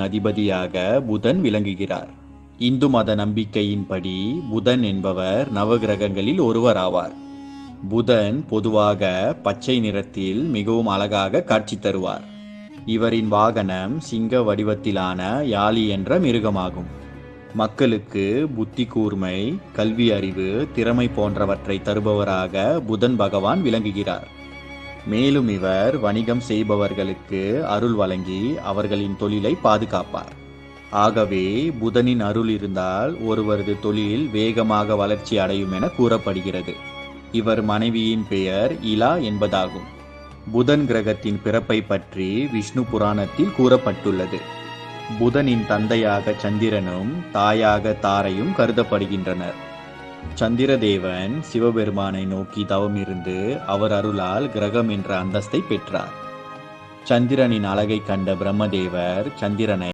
அதிபதியாக புதன் விளங்குகிறார். இந்து மத நம்பிக்கையின்படி புதன் என்பவர் நவகிரகங்களில் ஒருவர் ஆவார். புதன் பொதுவாக பச்சை நிறத்தில் மிகவும் அழகாக காட்சி தருவார். இவரின் வாகனம் சிங்க வடிவத்திலான யாளி என்ற மிருகமாகும். மக்களுக்கு புத்தி கூர்மை, கல்வி அறிவு, திறமை போன்றவற்றை தருபவராக புதன் பகவான் விளங்குகிறார். மேலும் இவர் வணிகம் செய்பவர்களுக்கு அருள் வழங்கி அவர்களின் தொழிலை பாதுகாப்பார். ஆகவே புதனின் அருள் இருந்தால் ஒருவரது தொழில் வேகமாக வளர்ச்சி அடையும் என கூறப்படுகிறது. இவர் மனைவியின் பெயர் இலா என்பதாகும். புதன் கிரகத்தின் பிறப்பை பற்றி விஷ்ணு புராணத்தில் கூறப்பட்டுள்ளது. புதனின் தந்தையாக சந்திரனும் தாயாக தாரையும் கருதப்படுகின்றனர். சந்திரதேவன் சிவபெருமானை நோக்கி தவம் இருந்து அவர் அருளால் கிரகம் என்ற அந்தஸ்தை பெற்றார். சந்திரனின் அழகை கண்ட பிரம்மதேவர் சந்திரனை